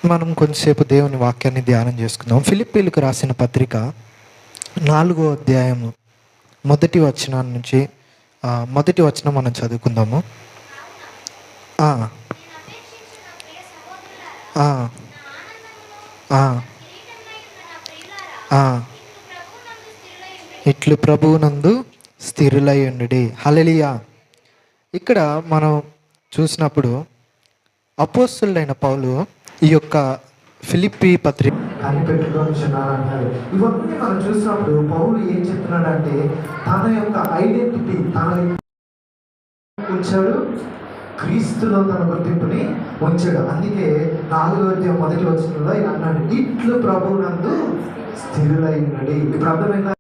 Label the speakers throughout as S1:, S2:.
S1: మనం కొంచెంసేపు దేవుని వాక్యాన్ని ధ్యానం చేసుకుందాం. ఫిలిప్పీలకు రాసిన పత్రిక 4వ అధ్యాయము మొదటి వచనం నుంచి మొదటి వచనం మనం చదువుకుందాము. ఆ, ఆ, ఆ, ఆ. ఇట్లు ప్రభువునందు స్థిరులై ఉండుడి. హల్లెలూయా. ఇక్కడ మనం చూసినప్పుడు అపోస్తలుడైన పౌలు ఈ యొక్క ఫిలిప్పీ పత్రిక కనిపెట్టుకొనిచున్నాడు. ఇవన్నీ మనం చూసినప్పుడు పౌలు ఏం చెప్తున్నాడంటే తన యొక్క ఐడెంటిటీ తన ఉంచాడు, క్రీస్తులో తన గుర్తింపుని ఉంచాడు. అందుకే 4వ అధ్యాయం మొదటి వచనంలో ఆయన అన్నాడు, ఇట్లు ప్రభువునందు స్థిరులై ఉన్నాడు. ఇప్పుడు అర్థమైందా?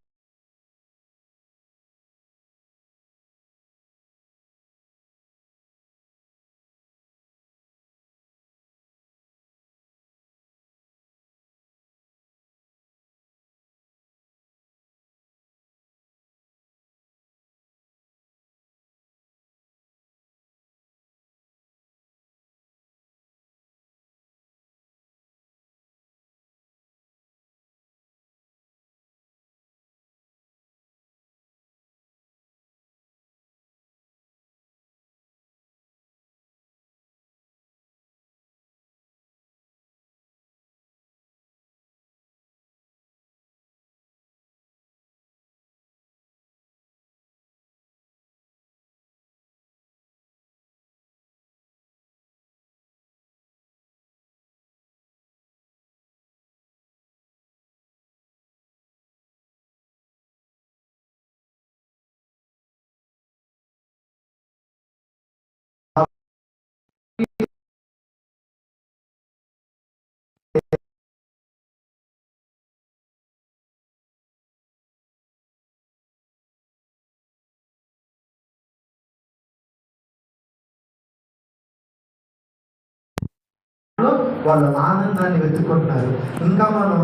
S1: వాళ్ళ ఆనందాన్ని వెతుక్కుంటున్నారు. ఇంకా మనం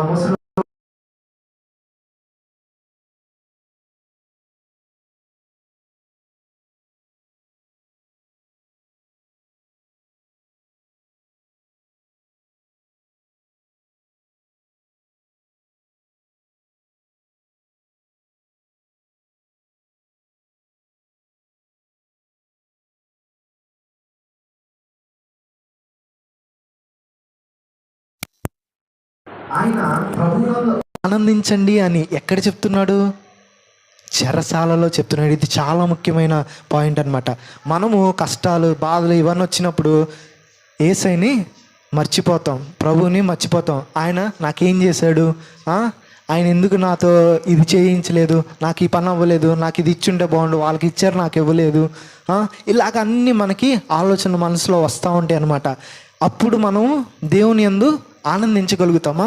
S1: ముసలి ఆయన ప్రభువులో ఆనందించండి అని ఎక్కడ చెప్తున్నాడు? చెరసాలలో చెప్తున్నాడు. ఇది చాలా ముఖ్యమైన పాయింట్ అనమాట. మనము కష్టాలు, బాధలు ఇవన్నీ వచ్చినప్పుడు యేసయ్యని మర్చిపోతాం, ప్రభువుని మర్చిపోతాం. ఆయన నాకేం చేశాడు, ఆయన ఎందుకు నాతో ఇది చేయించలేదు, నాకు ఈ పని అవ్వలేదు, నాకు ఇది ఇచ్చుంటే బాగుండు, వాళ్ళకి ఇచ్చారు నాకు ఇవ్వలేదు, ఇలాగ అన్నీ మనకి ఆలోచన మనసులో వస్తూ ఉంటాయి అన్నమాట. అప్పుడు మనం దేవుని యందు ఆనందించగలుగుతామా?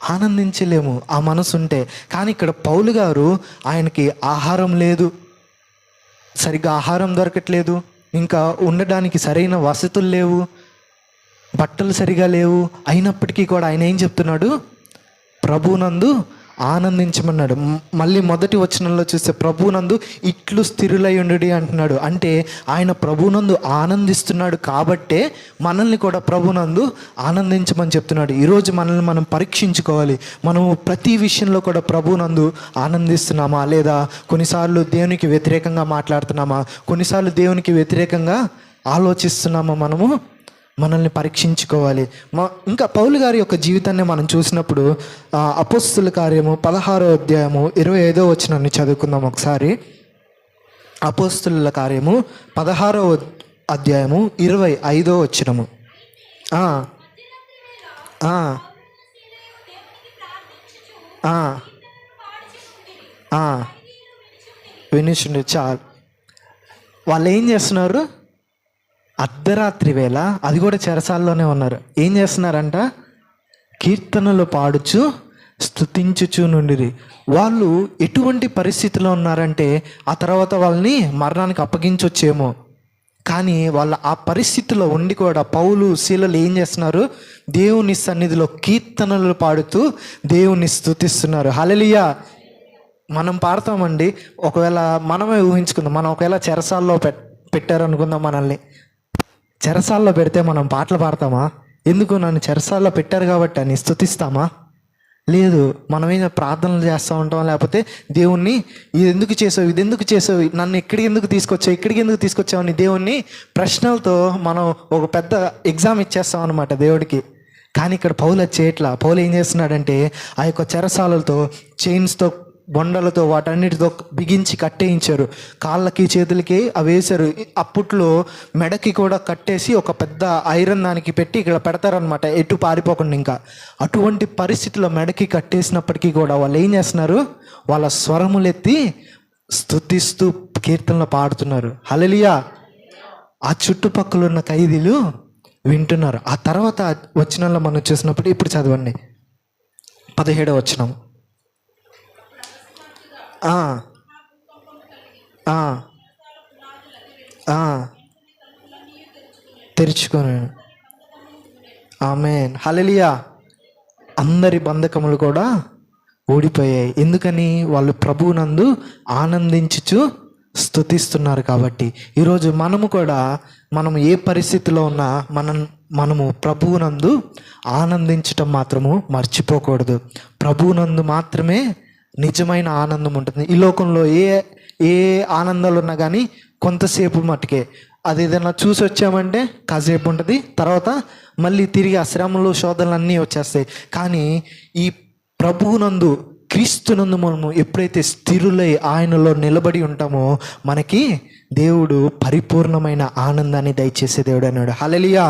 S1: ఆనందించలేము ఆ మనసు ఉంటే. కానీ ఇక్కడ పౌలు గారు ఆయనకి ఆహారం లేదు, సరిగ్గా ఆహారం దొరకట్లేదు, ఇంకా ఉండడానికి సరైన వసతులు లేవు, బట్టలు సరిగా లేవు. అయినప్పటికీ కూడా ఆయన ఏం చెప్తున్నాడు? ప్రభువునందు ఆనందించమన్నాడు. మళ్ళీ మొదటి వచనంలో చూస్తే ప్రభువునందు ఇట్లు స్థిరులై ఉండుడి అంటున్నాడు. అంటే ఆయన ప్రభువునందు ఆనందిస్తున్నాడు కాబట్టే మనల్ని కూడా ప్రభువునందు ఆనందించమని చెప్తున్నాడు. ఈరోజు మనల్ని మనం పరీక్షించుకోవాలి. మనము ప్రతి విషయంలో కూడా ప్రభువునందు ఆనందిస్తున్నామా లేదా? కొన్నిసార్లు దేవునికి వ్యతిరేకంగా మాట్లాడుతున్నామా? కొన్నిసార్లు దేవునికి వ్యతిరేకంగా ఆలోచిస్తున్నామా? మనల్ని పరీక్షించుకోవాలి. ఇంకా పౌలు గారి యొక్క జీవితాన్ని మనం చూసినప్పుడు అపోస్తలుల కార్యము 16వ అధ్యాయము 25వ వచనాన్ని చదువుకుందాం ఒకసారి. అపోస్తలుల కార్యము 16వ అధ్యాయము 25వ వచనము. వినిషుండి చాలు. వాళ్ళు ఏం చేస్తున్నారు? అర్ధరాత్రి వేళ, అది కూడా చెరసాల్లోనే ఉన్నారు. ఏం చేస్తున్నారంట? కీర్తనలు పాడుచు స్తుతించుచు నుండిరి. వాళ్ళు ఎటువంటి పరిస్థితిలో ఉన్నారంటే ఆ తర్వాత వాళ్ళని మరణానికి అప్పగించొచ్చేమో, కానీ వాళ్ళ ఆ పరిస్థితిలో ఉండి కూడా పౌలు శీలలు ఏం చేస్తున్నారు? దేవుని సన్నిధిలో కీర్తనలు పాడుతూ దేవుని స్తుతిస్తున్నారు. హల్లెలూయా. మనం పాడతామండి. ఒకవేళ మనమే ఊహించుకుందాం, మనం ఒకవేళ చెరసాల్లో పెట్టారనుకుందాం. మనల్ని చెరసాల్లో పెడితే మనం పాటలు పాడతామా? ఎందుకు నన్ను చెరసాల్లో పెట్టారు కాబట్టి అని స్తుతిస్తామా? లేదు. మనమేం ప్రార్థనలు చేస్తూ ఉంటాం, లేకపోతే దేవుణ్ణి ఇది ఎందుకు చేసావు, నన్ను ఇక్కడికి ఎందుకు తీసుకొచ్చావు అని దేవుణ్ణి ప్రశ్నలతో మనం ఒక పెద్ద ఎగ్జామ్ ఇచ్చేస్తాం అనమాట దేవుడికి. కానీ ఇక్కడ పౌలు అది చేయట్లా. పౌలు ఏం చేస్తున్నాడంటే ఆ యొక్క చెరసాలతో, చైన్స్తో, బొండలతో వాటన్నిటితో బిగించి కట్టేయించారు. కాళ్ళకి చేతులకి అవి వేశారు. అప్పట్లో మెడకి కూడా కట్టేసి ఒక పెద్ద ఐరన్ దానికి పెట్టి ఇక్కడ పెడతారనమాట, ఎటు పారిపోకుండా. ఇంకా అటువంటి పరిస్థితిలో మెడకి కట్టేసినప్పటికీ కూడా వాళ్ళు ఏం చేస్తున్నారు? వాళ్ళ స్వరములెత్తి స్తుతిస్తూ కీర్తనలు పాడుతున్నారు. హల్లెలూయా. ఆ చుట్టుపక్కల ఉన్న ఖైదీలు వింటున్నారు. ఆ తర్వాత వచనంలో మనం చూసినప్పుడు, ఇప్పుడు చదవండి 17వ వచనం. తెరుచుకొని ఆమేన్ హల్లెలూయా. అందరి బంధకములు కూడా ఊడిపోయాయి. ఎందుకని? వాళ్ళు ప్రభువునందు ఆనందించుచు స్తుతిస్తున్నారు కాబట్టి. ఈరోజు మనం ఏ పరిస్థితిలో ఉన్నా మనము ప్రభువునందు ఆనందించటం మాత్రము మర్చిపోకూడదు. ప్రభువునందు మాత్రమే నిజమైన ఆనందం ఉంటుంది. ఈ లోకంలో ఏ ఆనందాలు ఉన్నా కానీ కొంతసేపు మట్టుకే. అది ఏదైనా చూసి వచ్చామంటే కాసేపు ఉంటుంది, తర్వాత మళ్ళీ తిరిగి ఆ శ్రమలు, శోధనలు అన్నీ వచ్చేస్తాయి. కానీ ఈ ప్రభువునందు, క్రీస్తునందు మనము ఎప్పుడైతే స్థిరులై ఆయనలో నిలబడి ఉంటామో మనకి దేవుడు పరిపూర్ణమైన ఆనందాన్ని దయచేసే దేవుడు అన్నాడు. హల్లెలూయా,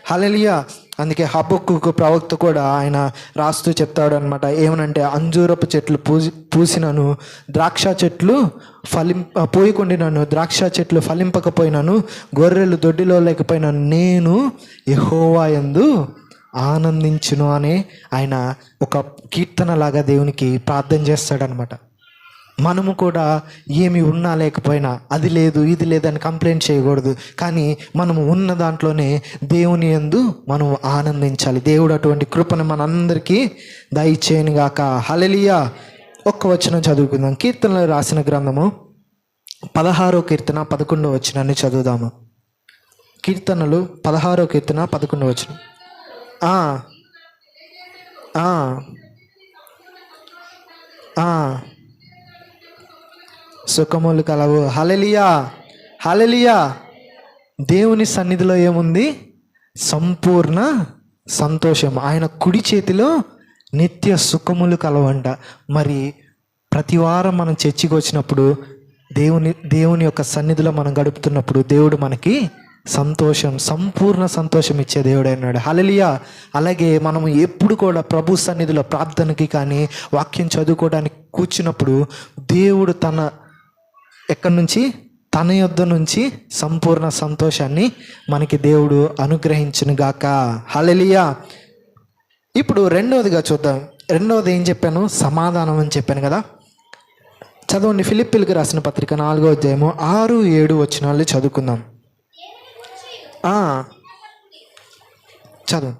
S1: హల్లెలూయా. అందుకే హబక్కూకు ప్రవక్త కూడా ఆయన రాస్తూ చెప్తాడు అనమాట. ఏమనంటే, అంజూరపు చెట్లు పూసినను, ద్రాక్ష చెట్లు పోయికొండినను, ద్రాక్ష చెట్లు ఫలింపకపోయినాను, గొర్రెలు దొడ్డిలో లేకపోయినాను, నేను యెహోవా యందు ఆనందించును అని ఆయన ఒక కీర్తనలాగా దేవునికి ప్రార్థన చేస్తాడనమాట. మనము కూడా ఏమి ఉన్నా లేకపోయినా, అది లేదు ఇది లేదని కంప్లైంట్ చేయకూడదు. కానీ మనము ఉన్న దాంట్లోనే దేవుని యందు మనం ఆనందించాలి. దేవుడు అటువంటి కృపను మనందరికీ దయచేయను గాక. హల్లెలూయా. ఒక్క వచనం చదువుకుందాం. కీర్తనలు రాసిన గ్రంథము 16వ కీర్తన 11వ వచనాన్ని చదువుదాము. కీర్తనలు 16వ కీర్తన 11వ వచనం. సుఖములు కలవు. హల్లెలూయా, హల్లెలూయా. దేవుని సన్నిధిలో ఏముంది? సంపూర్ణ సంతోషం. ఆయన కుడి చేతిలో నిత్య సుఖములు కలవంట. మరి ప్రతి వారం మనం చర్చికి వచ్చినప్పుడు, దేవుని యొక్క సన్నిధిలో మనం గడుపుతున్నప్పుడు దేవుడు మనకి సంపూర్ణ సంతోషం ఇచ్చే దేవుడు అన్నాడు. హల్లెలూయా. అలాగే మనం ఎప్పుడు కూడా ప్రభు సన్నిధిలో ప్రార్థనకి కానీ వాక్యం చదువుకోవడానికి కూర్చున్నప్పుడు దేవుడు ఎక్కడి నుంచి? తన యొద్ద నుంచి సంపూర్ణ సంతోషాన్ని మనకి దేవుడు అనుగ్రహించును గాక. హల్లెలూయా. ఇప్పుడు రెండవదిగా చూద్దాం. రెండవది ఏం చెప్పాను? సమాధానం అని చెప్పాను కదా. చదవండి. ఫిలిప్పీలకు రాసిన పత్రిక 4వ అధ్యాయము 6-7 వచనాలు చదువుకుందాం. చదువు.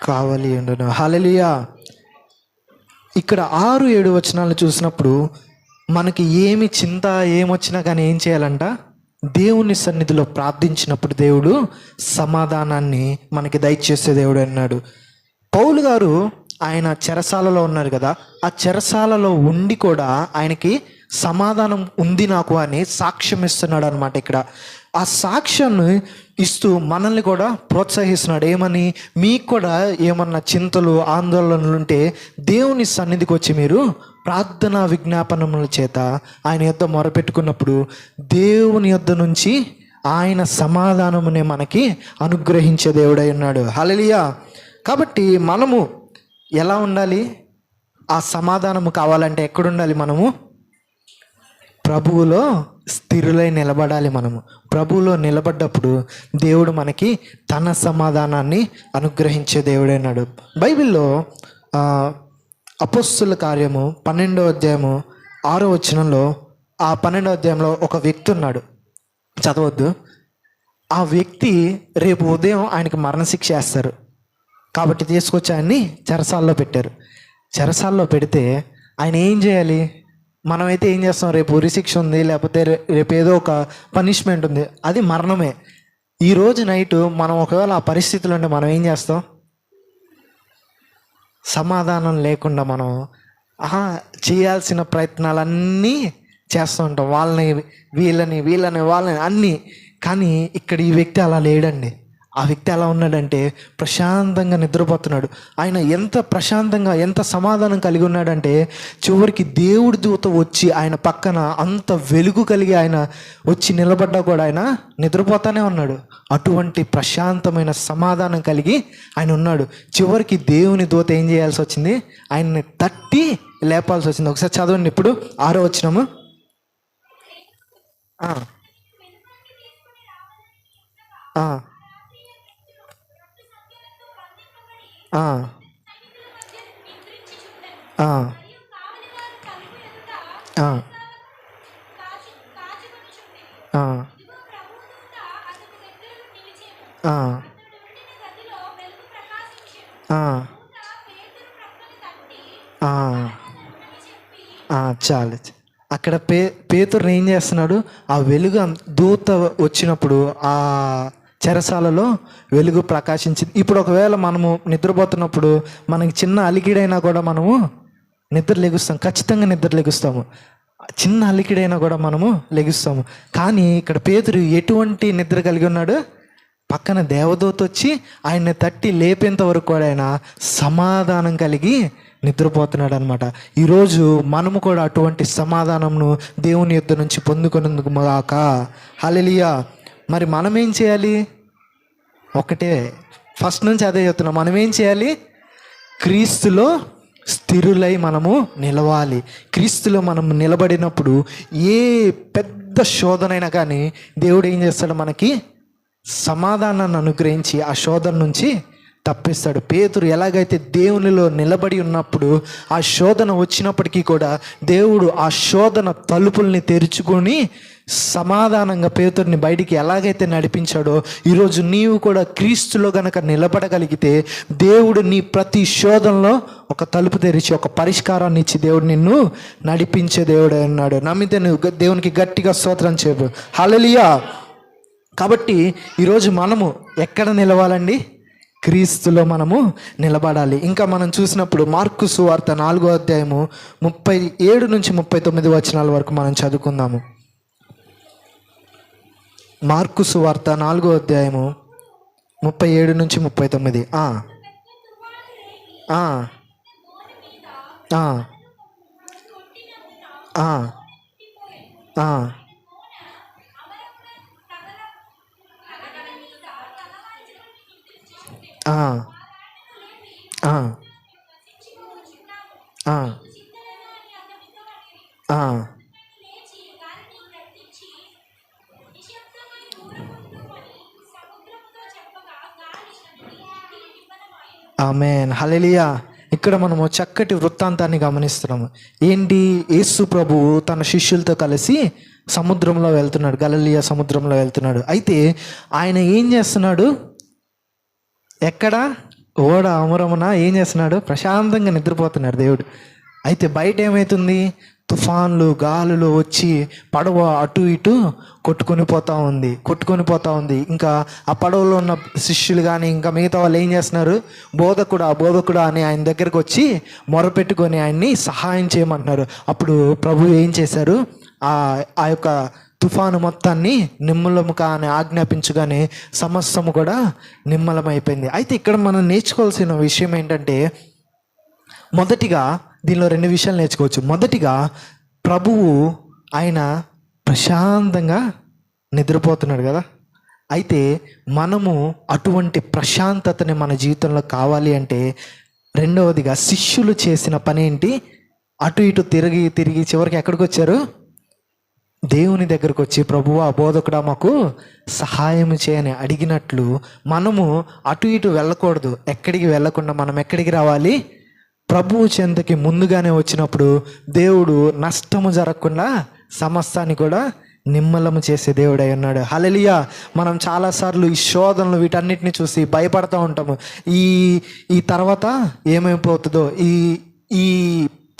S1: కావాలి ఉండును. హల్లెలూయా. ఇక్కడ 6-7 వచనాలు చూసినప్పుడు మనకి ఏమి చింత ఏమొచ్చినా కానీ ఏం చేయాలంట? దేవుని సన్నిధిలో ప్రార్థించినప్పుడు దేవుడు సమాధానాన్ని మనకి దయచేసే దేవుడు అన్నాడు. పౌలు గారు ఆయన చెరసాలలో ఉన్నారు కదా, ఆ చెరసాలలో ఉండి కూడా ఆయనకి సమాధానం ఉంది నాకు అని సాక్ష్యం ఇస్తున్నాడు అనమాట. ఇక్కడ ఆ సాక్ష్యాన్ని ఇస్తూ మనల్ని కూడా ప్రోత్సహిస్తున్నాడు. ఏమని? మీకు కూడా ఏమన్నా చింతలు, ఆందోళనలు ఉంటే దేవుని సన్నిధికి వచ్చి మీరు ప్రార్థనా విజ్ఞాపనముల చేత ఆయన యొద్ద మొరపెట్టుకున్నప్పుడు దేవుని యొద్ద నుంచి ఆయన సమాధానమునే మనకి అనుగ్రహించే దేవుడై ఉన్నాడు. హల్లెలూయా. కాబట్టి మనము ఎలా ఉండాలి? ఆ సమాధానము కావాలంటే ఎక్కడుండాలి? మనము ప్రభువులో స్థిరులై నిలబడాలి. మనము ప్రభువులో నిలబడ్డప్పుడు దేవుడు మనకి తన సమాధానాన్ని అనుగ్రహించే దేవుడైనాడు. బైబిల్లో అపోస్తుల కార్యము 12వ అధ్యాయము 6వ వచనంలో, ఆ 12వ అధ్యాయంలో ఒక వ్యక్తి ఉన్నాడు. చదవద్దు. ఆ వ్యక్తి రేపు ఉదయం ఆయనకి మరణశిక్ష వేస్తారు కాబట్టి తీసుకొచ్చి ఆయన్ని చెరసాల్లో పెట్టారు. చెరసాల్లో పెడితే ఆయన ఏం చేయాలి? మనమైతే ఏం చేస్తాం? రేపు ఉరిశిక్ష ఉంది, లేకపోతే రేపు ఏదో ఒక పనిష్మెంట్ ఉంది, అది మరణమే. ఈరోజు నైట్ మనం ఒకవేళ ఆ పరిస్థితులు ఉంటే మనం ఏం చేస్తాం? సమాధానం లేకుండా మనం చేయాల్సిన ప్రయత్నాలన్నీ చేస్తూ ఉంటాం, వాళ్ళని అన్నీ. కానీ ఇక్కడ ఈ వ్యక్తి అలా లేడండి. ఆ వ్యక్తి ఎలా ఉన్నాడంటే ప్రశాంతంగా నిద్రపోతున్నాడు. ఆయన ఎంత ప్రశాంతంగా, ఎంత సమాధానం కలిగి ఉన్నాడంటే చివరికి దేవుడి దూత వచ్చి ఆయన పక్కన అంత వెలుగు కలిగి ఆయన వచ్చి నిలబడ్డా కూడా ఆయన నిద్రపోతానే ఉన్నాడు. అటువంటి ప్రశాంతమైన సమాధానం కలిగి ఆయన ఉన్నాడు. చివరికి దేవుని దూత ఏం చేయాల్సి వచ్చింది? ఆయన్ని తట్టి లేపాల్సి వచ్చింది. ఒకసారి చదవండి ఇప్పుడు 6వ వచనము. చాలు. అక్కడ పేతురుని ఏం చేస్తున్నాడు? ఆ వెలుగు దూత వచ్చినప్పుడు ఆ చెరసాలలో వెలుగు ప్రకాశించింది. ఇప్పుడు ఒకవేళ మనము నిద్రపోతున్నప్పుడు మనకి చిన్న అలికిడైనా కూడా మనము ఖచ్చితంగా నిద్ర లెగుస్తాము. చిన్న అలికిడైనా కూడా మనము లెగుస్తాము. కానీ ఇక్కడ పేతురు ఎటువంటి నిద్ర కలిగి ఉన్నాడు? పక్కన దేవదూత వచ్చి ఆయన్ని తట్టి లేపేంత వరకు కూడా ఆయన సమాధానం కలిగి నిద్రపోతున్నాడు అనమాట. ఈరోజు మనము కూడా అటువంటి సమాధానంను దేవుని యొద్ద నుంచి పొందుకునేందుకు గాక. హల్లెలూయా. మరి మనం ఏం చేయాలి? ఒకటే, ఫస్ట్ నుంచి అదే చెప్తున్నాం. మనం ఏం చేయాలి? క్రీస్తులో స్థిరులై మనము నిలవాలి. క్రీస్తులో మనం నిలబడినప్పుడు ఏ పెద్ద శోధనైనా కానీ దేవుడు ఏం చేస్తాడు? మనకి సమాధానాన్ని అనుగ్రహించి ఆ శోధన నుంచి తప్పిస్తాడు. పేతురు ఎలాగైతే దేవునిలో నిలబడి ఉన్నప్పుడు ఆ శోధన వచ్చినప్పటికీ కూడా దేవుడు ఆ శోధన తలుపుల్ని తెరుచుకొని సమాధానంగా పేతురుని బయటికి ఎలాగైతే నడిపించాడో, ఈరోజు నీవు కూడా క్రీస్తులో గనక నిలబడగలిగితే దేవుడు నీ ప్రతి శోధనలో ఒక తలుపు తెరిచి ఒక పరిష్కారాన్ని ఇచ్చి దేవుడు నిన్ను నడిపించే దేవుడు అన్నాడు. నమ్మితే నువ్వు దేవునికి గట్టిగా స్తోత్రం చెప్పు. హల్లెలూయా. కాబట్టి ఈరోజు మనము ఎక్కడ నిలవాలండి? క్రీస్తులో మనము నిలబడాలి. ఇంకా మనం చూసినప్పుడు మార్కు సువార్త 4వ అధ్యాయము 37 నుంచి 39 వచనాల వరకు మనం చదువుకుందాము. మార్కు సువార్త 4వ అధ్యాయము 37 నుంచి 39. ఆమేన్. హల్లెలూయా. ఇక్కడ మనము చక్కటి వృత్తాంతాన్ని గమనిస్తున్నాము. ఏంటి? యేసు ప్రభువు తన శిష్యులతో కలిసి సముద్రంలో వెళ్తున్నాడు, గలిలయ సముద్రంలో వెళ్తున్నాడు. అయితే ఆయన ఏం చేస్తున్నాడు? ఎక్కడ? ఓడ అమరమున ఏం చేస్తున్నాడు? ప్రశాంతంగా నిద్రపోతున్నాడు దేవుడు. అయితే బయట ఏమవుతుంది? తుఫాన్లు, గాలులు వచ్చి పడవ అటు ఇటు కొట్టుకొని పోతా ఉంది. ఇంకా ఆ పడవలో ఉన్న శిష్యులు కానీ ఇంకా మిగతా వాళ్ళు ఏం చేస్తున్నారు? బోధకుడా అని ఆయన దగ్గరకు వచ్చి మొరపెట్టుకొని ఆయన్ని సహాయం చేయమంటున్నారు. అప్పుడు ప్రభు ఏం చేశారు? ఆ యొక్క తుఫాను మొత్తాన్ని నిమ్మలము అని ఆజ్ఞాపించగానే సమస్తము కూడా నిమ్మలమైపోయింది. అయితే ఇక్కడ మనం నేర్చుకోవాల్సిన విషయం ఏంటంటే, మొదటిగా దీనిలో 2 విషయాలు నేర్చుకోవచ్చు. మొదటిగా ప్రభువు ఆయన ప్రశాంతంగా నిద్రపోతున్నాడు కదా. అయితే మనము అటువంటి ప్రశాంతతని మన జీవితంలో కావాలి అంటే, రెండవదిగా శిష్యులు చేసిన పని ఏంటి? అటు ఇటు తిరిగి చివరికి ఎక్కడికి వచ్చారు? దేవుని దగ్గరకు వచ్చి ప్రభువా, బోధకుడా మాకు సహాయం చేయని అడిగినట్లు మనము అటు ఇటు వెళ్ళకూడదు. ఎక్కడికి వెళ్ళకుండా మనం ఎక్కడికి రావాలి? ప్రభువు చెంతకి ముందుగానే వచ్చినప్పుడు దేవుడు నష్టము జరగకుండా సమస్తాన్ని కూడా నిమ్మలము చేసే దేవుడై ఉన్నాడు. హల్లెలూయా. మనం చాలాసార్లు ఈ శోధనలు వీటన్నిటిని చూసి భయపడుతూ ఉంటాము. ఈ ఈ తర్వాత ఏమైపోతుందో, ఈ ఈ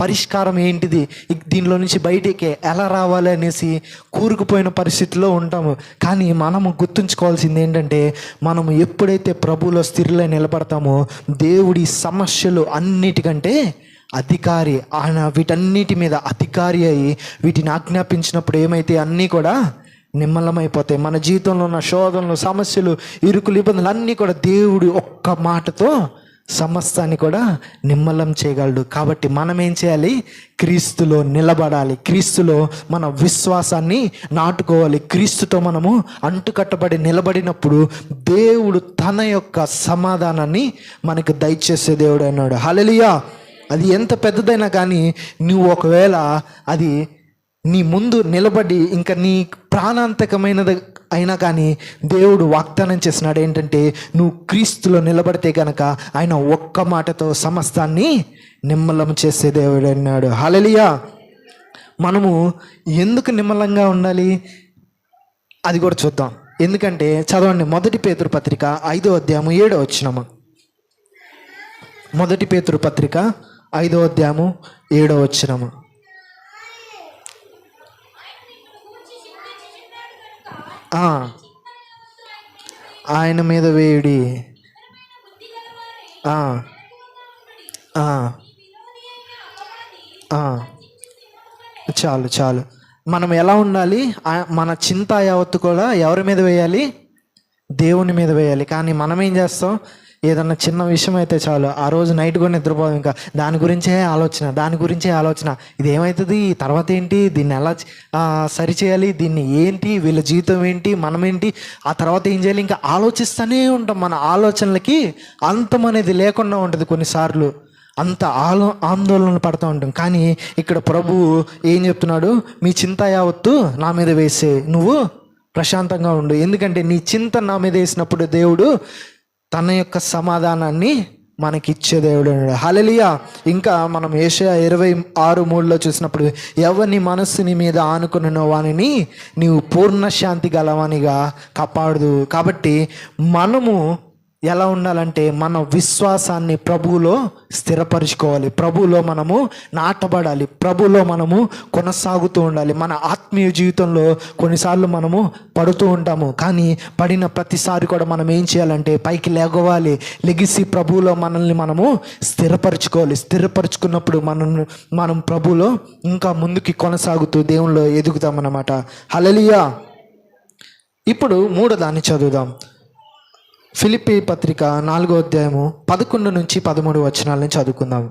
S1: పరిష్కారం ఏంటిది, దీనిలో నుంచి బయటికి ఎలా రావాలి అనేసి కూరుకుపోయిన పరిస్థితిలో ఉంటాము. కానీ మనము గుర్తుంచుకోవాల్సింది ఏంటంటే, మనము ఎప్పుడైతే ప్రభువులో స్థిరలై నిలబడతామో దేవుడి సమస్యలు అన్నిటికంటే అధికారి, ఆయన వీటన్నిటి మీద అధికారి అయి వీటిని ఆజ్ఞాపించినప్పుడు ఏమైతే అన్నీ కూడా నిమ్మలమైపోతాయి. మన జీవితంలో ఉన్న శోధనలు, సమస్యలు, ఇరుకులు, ఇబ్బందులు అన్నీ కూడా దేవుడు ఒక్క మాటతో సమస్తాన్ని కూడా నిమ్మలం చేయగలడు. కాబట్టి మనం ఏం చేయాలి? క్రీస్తులో నిలబడాలి, క్రీస్తులో మన విశ్వాసాన్ని నాటుకోవాలి. క్రీస్తుతో మనము అంటుకట్టబడి నిలబడినప్పుడు దేవుడు తన యొక్క సమాధానాన్ని మనకు దయచేసే దేవుడు అన్నాడు. హల్లెలూయా. అది ఎంత పెద్దదైనా కానీ నువ్వు ఒకవేళ అది నీ ముందు నిలబడి ఇంకా నీ ప్రాణాంతకమైనది అయినా కానీ దేవుడు వాగ్దానం చేసినాడు ఏంటంటే, నువ్వు క్రీస్తులో నిలబడితే కనుక ఆయన ఒక్క మాటతో సమస్తాన్ని నిమ్మలం చేసే దేవుడు అన్నాడు. హల్లెలూయా. మనము ఎందుకు నిమ్మలంగా ఉండాలి అది కూడా చూద్దాం. ఎందుకంటే చదవండి, 1 పేతురు పత్రిక 5వ అధ్యాయము 7వ వచనము. 1 పేతురు పత్రిక 5వ అధ్యాయము 7వ వచనము. ఆయన మీద వేయుడి. చాలు చాలు. మనం ఎలా ఉండాలి? మన చింత యావత్తు కూడా ఎవరి మీద వేయాలి? దేవుని మీద వేయాలి. కానీ మనం ఏం చేస్తాం? ఏదన్నా చిన్న విషయం అయితే చాలు, ఆ రోజు నైట్ కూడా నిద్రపోదు, ఇంకా దాని గురించే ఆలోచన. ఇది ఏమవుతుంది, తర్వాత ఏంటి, దీన్ని ఎలా సరిచేయాలి, దీన్ని ఏంటి, వీళ్ళ జీవితం ఏంటి, మనం ఏంటి, ఆ తర్వాత ఏం చేయాలి, ఇంకా ఆలోచిస్తూనే ఉంటాం. మన ఆలోచనలకి అంతం అనేది లేకుండా ఉంటుంది. కొన్నిసార్లు అంత ఆందోళన పడుతూ ఉంటాం. కానీ ఇక్కడ ప్రభువు ఏం చెప్తున్నాడు? మీ చింత యావత్తు నా మీద వేసే, నువ్వు ప్రశాంతంగా ఉండు. ఎందుకంటే నీ చింత నా మీద వేసినప్పుడు దేవుడు తన యొక్క సమాధానాన్ని మనకిచ్చే దేవుడు అన్నాడు. హల్లెలూయా. ఇంకా మనం యెషయా 26:3 చూసినప్పుడు, ఎవరిని మనస్సుని మీద ఆనుకున్నో వానిని నీవు పూర్ణ శాంతి గలవానిగా కాపాడదు. కాబట్టి మనము ఎలా ఉండాలంటే, మన విశ్వాసాన్ని ప్రభువులో స్థిరపరుచుకోవాలి, ప్రభువులో మనము నాటబడాలి, ప్రభువులో మనము కొనసాగుతూ ఉండాలి. మన ఆత్మీయ జీవితంలో కొన్నిసార్లు మనము పడుతూ ఉంటాము. కానీ పడిన ప్రతిసారి కూడా మనం ఏం చేయాలంటే పైకి లెగవాలి. లెగిసి ప్రభువులో మనల్ని మనము స్థిరపరచుకోవాలి. స్థిరపరచుకున్నప్పుడు మనం ప్రభువులో ఇంకా ముందుకి కొనసాగుతూ దేవునిలో ఎదుగుతామన్నమాట. హల్లెలూయా. ఇప్పుడు 3వ దాన్ని చదువుదాం. ఫిలిప్పీ పత్రిక 4వ అధ్యాయము 11 నుంచి 13 వచనాలని చదువుకుందాం.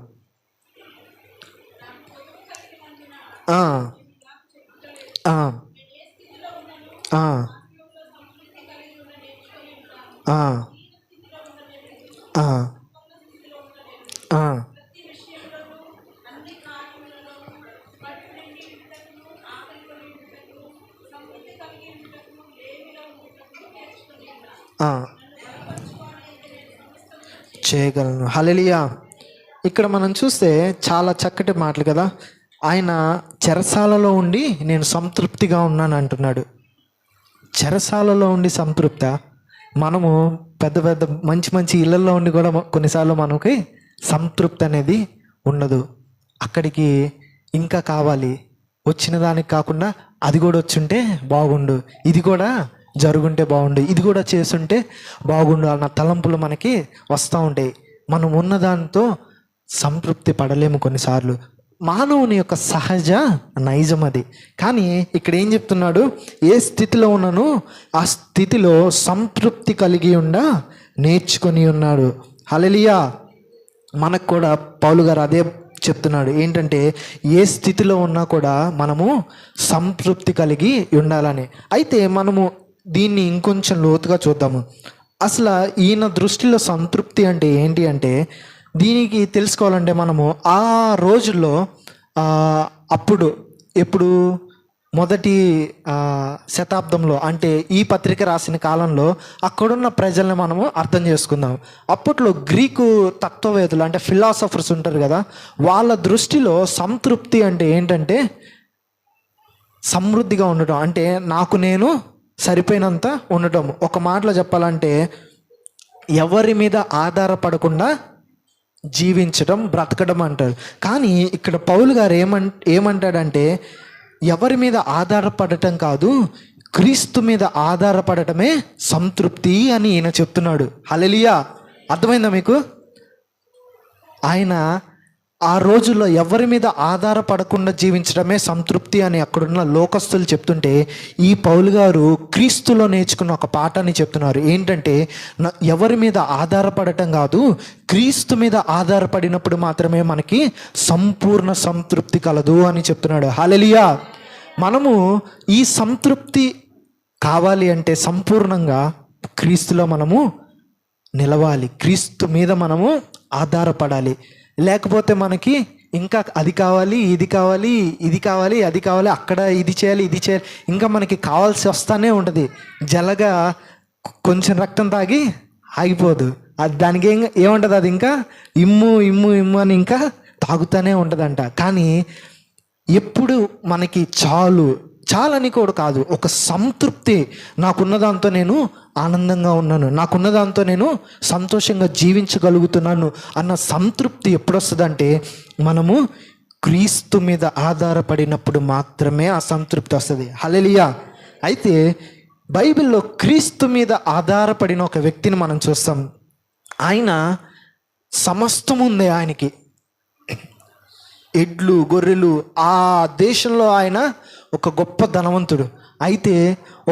S1: చేయగలను. హల్లెలూయా. ఇక్కడ మనం చూస్తే చాలా చక్కటి మాటలు కదా. ఆయన చెరసాలలో ఉండి నేను సంతృప్తిగా ఉన్నాను అంటున్నాడు. చెరసాలలో ఉండి సంతృప్త. మనము పెద్ద పెద్ద మంచి ఇళ్ళల్లో ఉండి కూడా కొన్నిసార్లు మనకి సంతృప్తి అనేది ఉండదు. అక్కడికి ఇంకా కావాలి, వచ్చిన దానికి కాకుండా అది కూడా వచ్చుంటే బాగుండు, ఇది కూడా జరుగుంటే బాగుండు, ఇది కూడా చేస్తుంటే బాగుండు అన్న తలంపులు మనకి వస్తూ ఉంటాయి. మనం ఉన్నదాంతో సంతృప్తి పడలేము కొన్నిసార్లు. మానవుని యొక్క సహజ నైజం అది. కానీ ఇక్కడ ఏం చెప్తున్నాడు? ఏ స్థితిలో ఉన్నానో ఆ స్థితిలో సంతృప్తి కలిగి నేర్చుకొని ఉన్నాడు. హల్లెలూయా. మనకు కూడా పౌలు గారు అదే చెప్తున్నాడు. ఏంటంటే ఏ స్థితిలో ఉన్నా కూడా మనము సంతృప్తి కలిగి ఉండాలని. అయితే మనము దీన్ని ఇంకొంచెం లోతుగా చూద్దాము. అసలు ఈయన దృష్టిలో సంతృప్తి అంటే ఏంటి అంటే, దీనికి తెలుసుకోవాలంటే మనము ఆ రోజుల్లో ఎప్పుడు మొదటి శతాబ్దంలో అంటే ఈ పత్రిక రాసిన కాలంలో అక్కడున్న ప్రజల్ని మనము అర్థం చేసుకుందాం. అప్పట్లో గ్రీకు తత్వవేత్తలు అంటే ఫిలాసఫర్స్ ఉంటారు కదా, వాళ్ళ దృష్టిలో సంతృప్తి అంటే ఏంటంటే సమృద్ధిగా ఉండటం అంటే నాకు నేను సరిపోయినంత ఉండటం. ఒక మాటలో చెప్పాలంటే ఎవరి మీద ఆధారపడకుండా జీవించడం, బ్రతకడం అంటారు. కానీ ఇక్కడ పౌలు గారు ఏమంటాడంటే ఎవరి మీద ఆధారపడటం కాదు, క్రీస్తు మీద ఆధారపడటమే సంతృప్తి అని ఈయన చెప్తున్నాడు. హల్లెలూయా. అర్థమైందా మీకు? ఆయన ఆ రోజుల్లో ఎవరి మీద ఆధారపడకుండా జీవించడమే సంతృప్తి అని అక్కడున్న లోకస్తులు చెప్తుంటే, ఈ పౌలు గారు క్రీస్తులో నేర్చుకున్న ఒక పాఠాన్ని చెప్తున్నారు. ఏంటంటే ఎవరి మీద ఆధారపడటం కాదు, క్రీస్తు మీద ఆధారపడినప్పుడు మాత్రమే మనకి సంపూర్ణ సంతృప్తి కలదు అని చెప్తున్నాడు. హల్లెలూయా. మనము ఈ సంతృప్తి కావాలి అంటే సంపూర్ణంగా క్రీస్తులో మనము నిలవాలి, క్రీస్తు మీద మనము ఆధారపడాలి. లేకపోతే మనకి ఇంకా అది కావాలి, ఇది కావాలి, ఇది కావాలి, అది కావాలి, అక్కడ ఇది చేయాలి, ఇది చేయాలి, ఇంకా మనకి కావాల్సి వస్తానే ఉంటుంది. జలగా కొంచెం రక్తం తాగి ఆగిపోదు, అది దానికి ఏముంటుంది, అది ఇంకా ఇమ్ము ఇమ్ము ఇమ్ము అని ఇంకా తాగుతూనే ఉంటుందంట. కానీ ఎప్పుడు మనకి చాలని కూడా కాదు, ఒక సంతృప్తి, నాకున్న దాంతో నేను ఆనందంగా ఉన్నాను, నాకున్న దాంతో నేను సంతోషంగా జీవించగలుగుతున్నాను అన్న సంతృప్తి ఎప్పుడు వస్తుందంటే మనము క్రీస్తు మీద ఆధారపడినప్పుడు మాత్రమే ఆ సంతృప్తి వస్తుంది. హల్లెలూయా. అయితే బైబిల్లో క్రీస్తు మీద ఆధారపడిన ఒక వ్యక్తిని మనం చూస్తాం. ఆయన సమస్తం ఉంది ఆయనకి, ఎడ్లు గొర్రెలు, ఆ దేశంలో ఆయన ఒక గొప్ప ధనవంతుడు. అయితే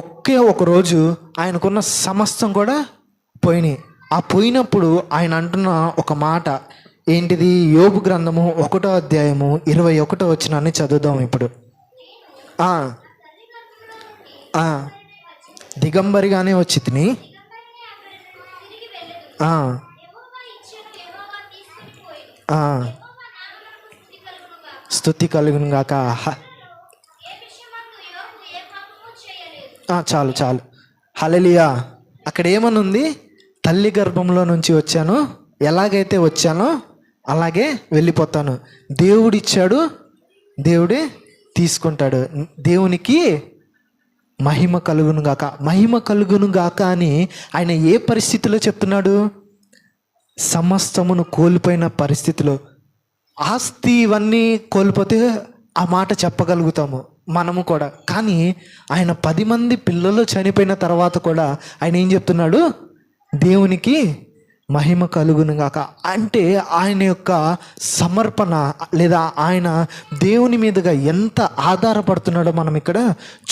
S1: ఒకే ఒక రోజు ఆయనకున్న సమస్తం కూడా పోయినాయి. ఆ పోయినప్పుడు ఆయన అంటున్న ఒక మాట ఏంటిది? యోబు గ్రంథము 1వ అధ్యాయము 21వ వచనాన్ని చదువుదాం ఇప్పుడు. దిగంబరిగానే వచ్చి తిని స్తుతి కలుగును గాక. చాలు హల్లెలూయా. అక్కడ ఏమని ఉంది? తల్లి గర్భంలో నుంచి వచ్చాను, ఎలాగైతే వచ్చానో అలాగే వెళ్ళిపోతాను. దేవుడిచ్చాడు, దేవుడే తీసుకుంటాడు. దేవునికి మహిమ కలుగును గాక, మహిమ కలుగును గాక అని ఆయన ఏ పరిస్థితిలో చెప్తున్నాడు? సమస్తమును కోల్పోయిన పరిస్థితిలో. ఆస్తి ఇవన్నీ కోల్పోతే ఆ మాట చెప్పగలుగుతాము మనము కూడా. కానీ ఆయన 10 మంది పిల్లలు చనిపోయిన తర్వాత కూడా ఆయన ఏం చెప్తున్నాడు? దేవునికి మహిమ కలుగును గాక. అంటే ఆయన యొక్క సమర్పణ లేదా ఆయన దేవుని మీదుగా ఎంత ఆధారపడుతున్నాడో మనం ఇక్కడ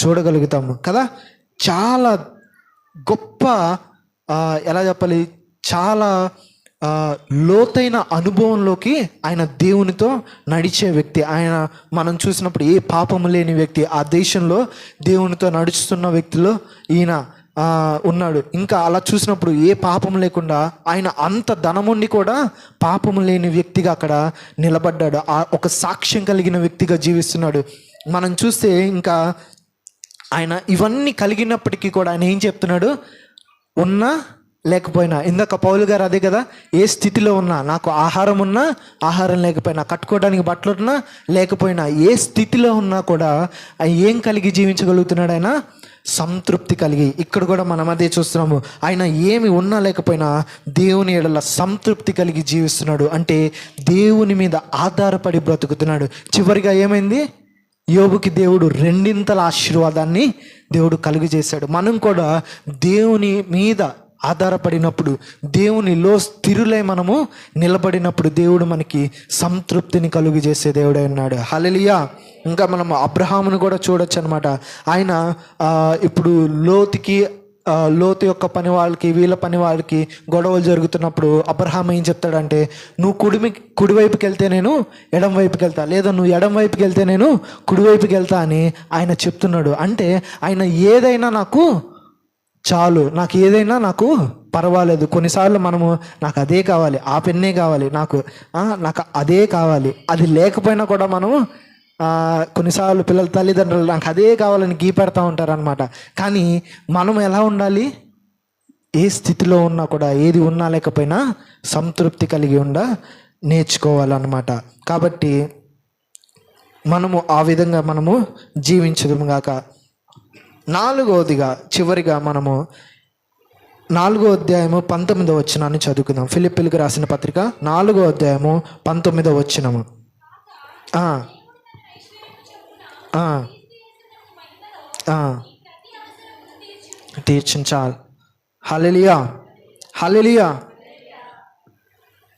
S1: చూడగలుగుతాము కదా. చాలా గొప్ప ఎలా చెప్పాలి, చాలా లోతైన అనుభవంలోకి ఆయన దేవునితో నడిచే వ్యక్తి. ఆయన మనం చూసినప్పుడు ఏ పాపము లేని వ్యక్తి, ఆ దేశంలో దేవునితో నడుస్తున్న వ్యక్తిలో ఈయన ఉన్నాడు. ఇంకా అలా చూసినప్పుడు ఏ పాపం లేకుండా ఆయన అంత ధనముండి కూడా పాపము లేని వ్యక్తిగా అక్కడ నిలబడ్డాడు. ఒక సాక్ష్యం కలిగిన వ్యక్తిగా జీవిస్తున్నాడు. మనం చూస్తే ఇంకా ఆయన ఇవన్నీ కలిగినప్పటికీ కూడా ఆయన ఏం చెప్తున్నాడు? ఉన్నా లేకపోయినా, ఇందాక పౌలు గారు అదే కదా, ఏ స్థితిలో ఉన్నా, నాకు ఆహారం ఉన్నా ఆహారం లేకపోయినా, కట్టుకోవడానికి బట్టలు ఉన్నా లేకపోయినా, ఏ స్థితిలో ఉన్నా కూడా ఏం కలిగి జీవించగలుగుతున్నాడు? ఆయన సంతృప్తి కలిగి. ఇక్కడ కూడా మనం అదే చూస్తున్నాము. ఆయన ఏమి ఉన్నా లేకపోయినా దేవుని ఎడల సంతృప్తి కలిగి జీవిస్తున్నాడు. అంటే దేవుని మీద ఆధారపడి బ్రతుకుతున్నాడు. చివరిగా ఏమైంది? యోబుకి దేవుడు 2 ఆశీర్వాదాన్ని దేవుడు కలుగు చేశాడు. మనం కూడా దేవుని మీద ఆధారపడినప్పుడు, దేవునిలో స్థిరులై మనము నిలబడినప్పుడు దేవుడు మనకి సంతృప్తిని కలుగు చేసే దేవుడే ఉన్నాడు. హల్లెలూయా. ఇంకా మనం అబ్రహామును కూడా చూడొచ్చు అనమాట. ఆయన ఇప్పుడు లోతు యొక్క పని వాళ్ళకి, వీళ్ళ పని వాళ్ళకి గొడవలు జరుగుతున్నప్పుడు అబ్రహాం ఏం చెప్తాడంటే, నువ్వు కుడివైపుకి వెళ్తే నేను ఎడం వైపుకి వెళ్తా, లేదా నువ్వు ఎడం వైపుకి వెళ్తే నేను కుడివైపుకి వెళ్తా అని ఆయన చెప్తున్నాడు. అంటే ఆయన ఏదైనా నాకు చాలు, నాకు ఏదైనా నాకు పర్వాలేదు. కొన్నిసార్లు మనము నాకు అదే కావాలి, ఆ పెన్నే కావాలి, నాకు అదే కావాలి, అది లేకపోయినా కూడా మనము కొన్నిసార్లు పిల్లల తల్లిదండ్రులు నాకు అదే కావాలని గీపెడతా ఉంటారు అనమాట. కానీ మనం ఎలా ఉండాలి? ఏ స్థితిలో ఉన్నా కూడా, ఏది ఉన్నా లేకపోయినా సంతృప్తి కలిగి నేర్చుకోవాలన్నమాట. కాబట్టి మనము ఆ విధంగా మనము జీవించదుము గాక. నాలుగవదిగా చివరిగా మనము 4వ అధ్యాయము 19వ వచనాన్ని చదువుకుందాం. ఫిలిప్పీలకు రాసిన పత్రిక 4వ అధ్యాయము 19వ వచనము. తీర్చించాలి. హల్లెలూయా, హల్లెలూయా.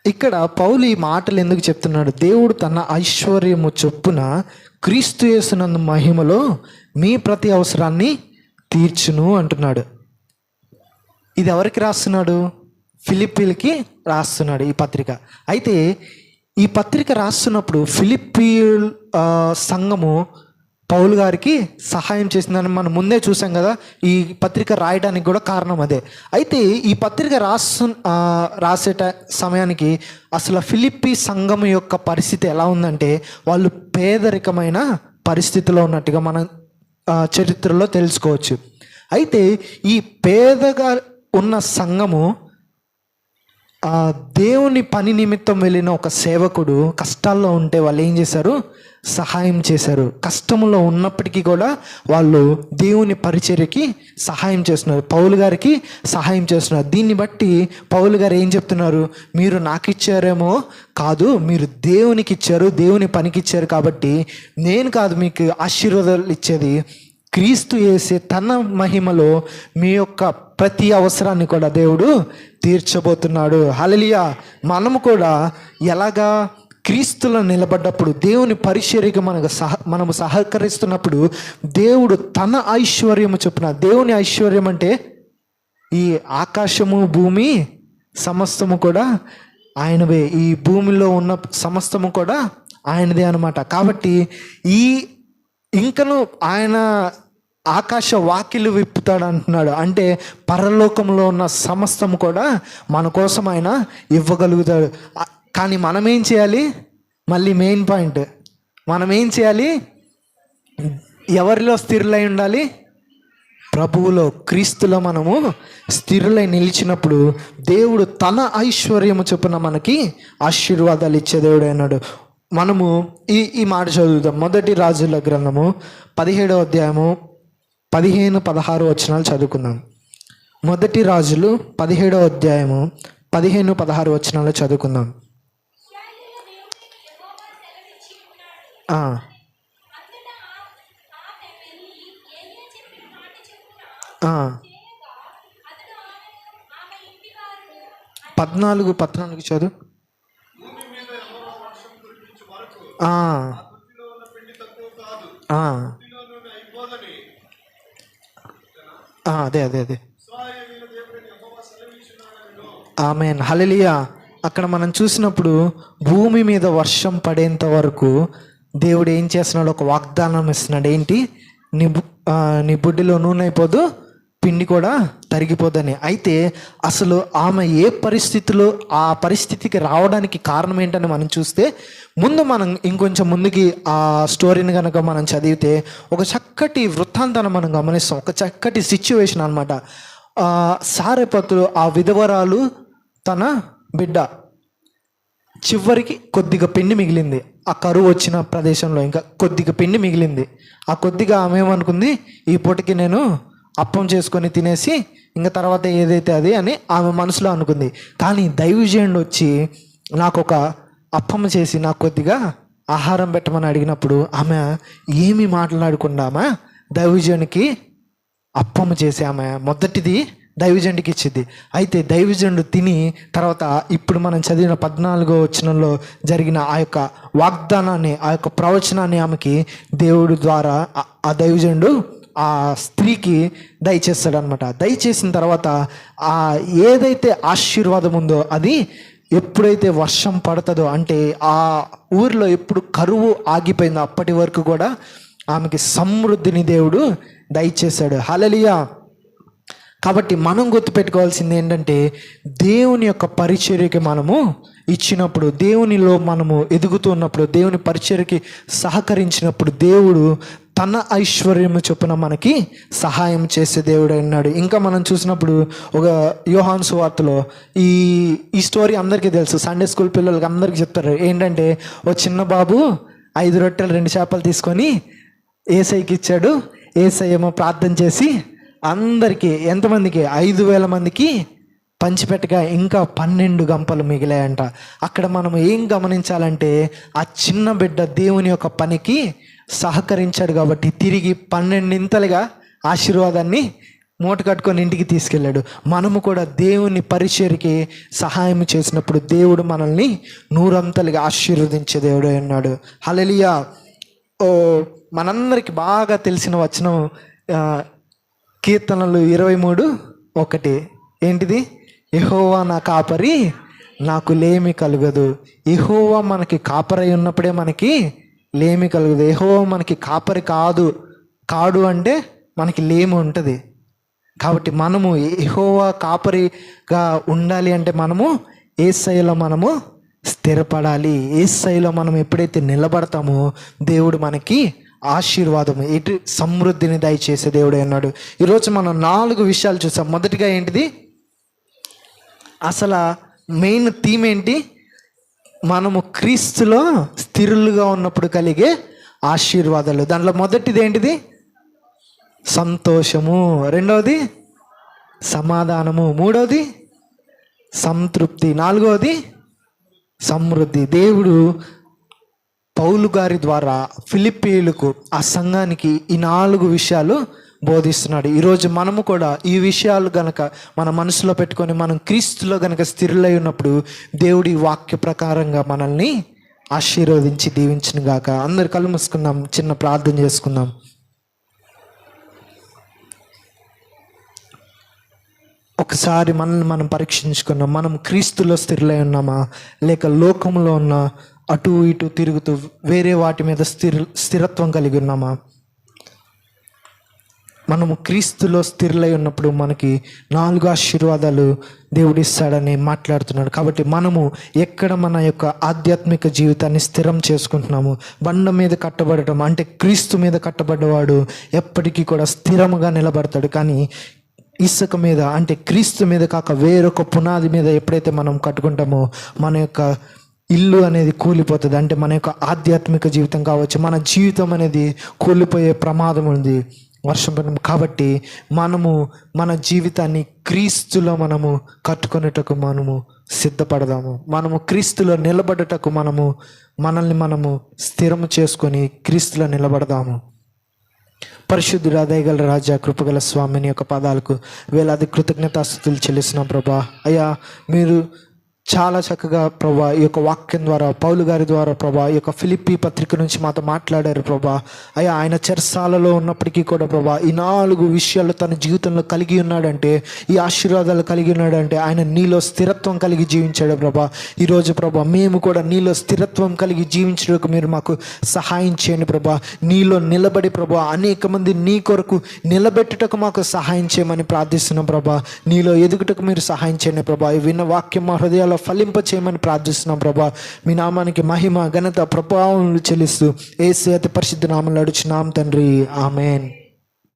S1: ఇక్కడ పౌలు ఈ మాటలు ఎందుకు చెప్తున్నాడు? దేవుడు తన ఐశ్వర్యము చొప్పున క్రీస్తు యేసునందు మహిమలో మీ ప్రతి అవసరాన్ని తీర్చును అంటున్నాడు. ఇది ఎవరికి రాస్తున్నాడు? ఫిలిప్పీలకి రాస్తున్నాడు ఈ పత్రిక. అయితే ఈ పత్రిక రాస్తున్నప్పుడు ఫిలిప్పీ సంఘము పౌలు గారికి సహాయం చేసిందని మనం ముందే చూసాం కదా. ఈ పత్రిక రాయడానికి కూడా కారణం అదే. అయితే ఈ పత్రిక రాసే సమయానికి అసలు ఫిలిప్పీ సంఘం యొక్క పరిస్థితి ఎలా ఉందంటే, వాళ్ళు పేదరికమైన పరిస్థితిలో ఉన్నట్టుగా మనం చరిత్రలో తెలుసుకోవచ్చు. అయితే ఈ పేదగా ఉన్న సంఘము దేవుని పని నిమిత్తం వెళ్ళిన ఒక సేవకుడు కష్టాల్లో ఉంటే వాళ్ళు ఏం చేశారు? సహాయం చేశారు. కష్టంలో ఉన్నప్పటికీ కూడా వాళ్ళు దేవుని పరిచర్యకి సహాయం చేస్తున్నారు, పౌలు గారికి సహాయం చేస్తున్నారు. దీన్ని బట్టి పౌలు గారు ఏం చెప్తున్నారు? మీరు నాకు ఇచ్చారేమో కాదు, మీరు దేవునికి ఇచ్చారు, దేవుని పనికి ఇచ్చారు. కాబట్టి నేను కాదు మీకు ఆశీర్వాదాలు ఇచ్చేది, క్రీస్తు యేసే తన మహిమలో మీ యొక్క ప్రతి అవసరాన్ని కూడా దేవుడు తీర్చబోతున్నాడు. హల్లెలూయా. మనము కూడా ఎలాగా క్రీస్తులో నిలబడ్డప్పుడు, దేవుని పరిచర్యకి మనము సహకరిస్తున్నప్పుడు దేవుడు తన ఐశ్వర్యము చొప్పున, దేవుని ఐశ్వర్యం అంటే ఈ ఆకాశము భూమి సమస్తము కూడా ఆయనవే, ఈ భూమిలో ఉన్న సమస్తము కూడా ఆయనదే అన్నమాట. కాబట్టి ఇంకను ఆయన ఆకాశ వాకిలు విప్పుతాడు అంటున్నాడు. అంటే పరలోకంలో ఉన్న సమస్తము కూడా మన కోసం ఆయన ఇవ్వగలుగుతాడు. కానీ మనం ఏం చేయాలి? మళ్ళీ మెయిన్ పాయింట్, మనం ఏం చేయాలి? ఎవరిలో స్థిరులై ఉండాలి? ప్రభువులో, క్రీస్తులో మనము స్థిరులై నిలిచినప్పుడు దేవుడు తన ఐశ్వర్యము చొప్పున మనకి ఆశీర్వాదాలు ఇచ్చే దేవుడు అన్నాడు. మనము ఈ మాట చదువుదాం. 1 రాజుల గ్రంథము 17వ అధ్యాయము 15-16 వచనాలు చదువుకుందాం. 1 రాజులు 17వ అధ్యాయము 15-16 వచనాలు చదువుకుందాం. పద్నాలుగు చదువు. అదే ఆమేన్, హల్లెలూయా. అక్కడ మనం చూసినప్పుడు భూమి మీద వర్షం పడేంత వరకు దేవుడు ఏం చేస్తున్నాడు? ఒక వాగ్దానం ఇస్తున్నాడు. ఏంటి? నీ బుడ్డిలో నూనె అయిపోదు, పిండి కూడా తరిగిపోదని. అయితే అసలు ఆమె ఏ పరిస్థితిలో ఆ పరిస్థితికి రావడానికి కారణం ఏంటని మనం చూస్తే, ముందు మనం ఇంకొంచెం ముందుకి ఆ స్టోరీని కనుక మనం చదివితే ఒక చక్కటి వృత్తాంతాన్ని మనం గమనిస్తాం. ఒక చక్కటి సిచ్యువేషన్ అనమాట. సారెపతులు, ఆ విధవరాలు తన బిడ్డ, చివరికి కొద్దిగా పిండి మిగిలింది. ఆ కరువు వచ్చిన ప్రదేశంలో ఇంకా కొద్దిగా పిండి మిగిలింది. ఆ కొద్దిగా ఆమె ఏమనుకుంది? ఈ పూటకి నేను అప్పం చేసుకొని తినేసి ఇంకా తర్వాత ఏదైతే అది అని ఆమె మనసులో అనుకుంది. కానీ దైవజనుడు వచ్చి నాకు ఒక అప్పం చేసి నాకు కొద్దిగా ఆహారం పెట్టమని అడిగినప్పుడు ఆమె ఏమీ మాట్లాడకుండా ఆమె దైవజనునికి అప్పం చేసి ఆమె మొదటిది దైవజనుడికి ఇచ్చింది. అయితే దైవజనుడు తిని తర్వాత ఇప్పుడు మనం చదివిన 14వ వచనంలో జరిగిన ఆ యొక్క వాగ్దానాన్ని, ఆ యొక్క ప్రవచనాన్ని ఆమెకి దేవుడు ద్వారా ఆ దైవజనుడు ఆ స్త్రీకి దయచేస్తాడు అనమాట. దయచేసిన తర్వాత ఆ ఏదైతే ఆశీర్వాదం ఉందో అది ఎప్పుడైతే వర్షం పడుతుందో, అంటే ఆ ఊరిలో ఎప్పుడు కరువు ఆగిపోయిందో అప్పటి వరకు కూడా ఆమెకి సమృద్ధిని దేవుడు దయచేశాడు. హల్లెలూయా. కాబట్టి మనం గుర్తుపెట్టుకోవాల్సింది ఏంటంటే, దేవుని యొక్క పరిచర్యకి మనము ఇచ్చినప్పుడు, దేవునిలో మనము ఎదుగుతున్నప్పుడు, దేవుని పరిచర్యకి సహకరించినప్పుడు దేవుడు తన ఐశ్వర్యము చొప్పున మనకి సహాయం చేసే దేవుడు అన్నాడు. ఇంకా మనం చూసినప్పుడు ఒక యోహాను సువార్తలో ఈ స్టోరీ అందరికీ తెలుసు. సండే స్కూల్ పిల్లలకి అందరికీ చెప్తారు. ఏంటంటే, ఓ చిన్న బాబు 5 రొట్టెలు 2 చేపలు తీసుకొని యేసయ్యకి ఇచ్చాడు. యేసయ్య ఏమో ప్రార్థన చేసి అందరికీ, ఎంతమందికి? 5,000 మందికి పంచిపెట్టగా ఇంకా 12 గంపలు మిగిలాయంట. అక్కడ మనం ఏం గమనించాలంటే, ఆ చిన్న బిడ్డ దేవుని యొక్క పనికి సహకరించాడు కాబట్టి తిరిగి 12 ఆశీర్వాదాన్ని మూట కట్టుకొని ఇంటికి తీసుకెళ్ళాడు. మనము కూడా దేవుని పరిచర్యకి సహాయం చేసినప్పుడు దేవుడు మనల్ని 100 ఆశీర్వదించే దేవుడు అన్నాడు. హల్లెలూయా. మనందరికి బాగా తెలిసిన వచనం కీర్తనలు 23:1. ఏంటిది? యెహోవా నా కాపరి, నాకు లేమి కలుగదు. యెహోవా మనకి కాపరై ఉన్నప్పుడే మనకి లేమి కలుగదు. యెహోవా మనకి కాపరి కాడు అంటే మనకి లేమి ఉంటుంది. కాబట్టి మనము యెహోవా కాపరిగా ఉండాలి అంటే మనము యేసయ్యలో మనము స్థిరపడాలి. యేసయ్యలో మనం ఎప్పుడైతే నిలబడతామో దేవుడు మనకి ఆశీర్వాదము, ఎటు సమృద్ధిని దయచేసే దేవుడు అన్నాడు. ఈరోజు మనం 4 విషయాలు చూసాం. మొదటిగా ఏంటిది? అసలు మెయిన్ థీమ్ ఏంటి? మనము క్రీస్తులో స్థిరులుగా ఉన్నప్పుడు కలిగే ఆశీర్వాదాలు. దాంట్లో మొదటిది ఏంటిది? సంతోషము. రెండవది సమాధానము. మూడవది సంతృప్తి. నాలుగవది సమృద్ధి. దేవుడు పౌలు గారి ద్వారా ఫిలిప్పీయులకు, ఆ సంఘానికి ఈ 4 విషయాలు బోధిస్తున్నాడు. ఈరోజు మనము కూడా ఈ విషయాలు గనక మన మనసులో పెట్టుకొని మనం క్రీస్తులో గనక స్థిరులై ఉన్నప్పుడు దేవుడి వాక్య ప్రకారంగా మనల్ని ఆశీర్వదించి దీవించును గాక. అందరు కళ్ళు మూసుకుందాం, చిన్న ప్రార్థన చేసుకుందాం. ఒకసారి మనల్ని మనం పరీక్షించుకున్నాం. మనం క్రీస్తులో స్థిరులై ఉన్నామా, లేక లోకంలో ఉన్న అటు ఇటు తిరుగుతూ వేరే వాటి మీద స్థిరత్వం కలిగి ఉన్నామా? మనము క్రీస్తులో స్థిరులై ఉన్నప్పుడు మనకి 4 ఆశీర్వాదాలు దేవుడు ఇస్తాడని మాట్లాడుతున్నాడు. కాబట్టి మనము ఎక్కడ మన యొక్క ఆధ్యాత్మిక జీవితాన్ని స్థిరం చేసుకుంటున్నాము? బండ మీద కట్టబడటం అంటే క్రీస్తు మీద కట్టబడ్డవాడు ఎప్పటికీ కూడా స్థిరముగా నిలబడతాడు. కానీ ఇసుక మీద అంటే క్రీస్తు మీద కాక వేరొక పునాది మీద ఎప్పుడైతే మనం కట్టుకుంటామో మన యొక్క ఇల్లు అనేది కూలిపోతుంది. అంటే మన యొక్క ఆధ్యాత్మిక జీవితం కావచ్చు, మన జీవితం అనేది కూలిపోయే ప్రమాదం ఉంది వర్షం పడిన. కాబట్టి మనము మన జీవితాన్ని క్రీస్తులో మనము కట్టుకునేటకు మనము సిద్ధపడదాము. మనము క్రీస్తులో నిలబడటకు మనల్ని మనము స్థిరము చేసుకొని క్రీస్తులో నిలబడదాము. పరిశుద్ధుడా, దయగల రాజా, కృపగల స్వామిని యొక్క పాదాలకు వేలాది కృతజ్ఞతాస్తుతులు చెల్లిస్తున్నాం ప్రభా. అయ్యా, మీరు చాలా చక్కగా ప్రభా ఈ యొక్క వాక్యం ద్వారా పౌలు గారి ద్వారా ప్రభా ఈ యొక్క ఫిలిప్పీ పత్రిక నుంచి మాతో మాట్లాడారు ప్రభా. అయ్యా, ఆయన చెరసాలలో ఉన్నప్పటికీ కూడా ప్రభా ఈ 4 విషయాలు తన జీవితంలో కలిగి ఉన్నాడంటే, ఈ ఆశీర్వాదాలు కలిగి ఉన్నాడంటే ఆయన నీలో స్థిరత్వం కలిగి జీవించాడు ప్రభా. ఈరోజు ప్రభా మేము కూడా నీలో స్థిరత్వం కలిగి జీవించడానికి మీరు మాకు సహాయం చేయండి ప్రభా. నీలో నిలబడి ప్రభా అనేక మంది నీ కొరకు నిలబెట్టుటకు మాకు సహాయం చేయమని ప్రార్థిస్తున్నాం ప్రభా. నీలో ఎదుగుటకు మీరు సహాయం చేయండి ప్రభా. విన్న వాక్యం మా హృదయాల్లో ఫలింప చేయమని ప్రార్థిస్తున్నాం ప్రభా. మీ నామానికి మహిమ, ఘనత, ప్రభావం చెల్లిస్తూ యేసు అతి పరిశుద్ధ నామములో అడుగుచున్నాం తండ్రి. ఆమేన్.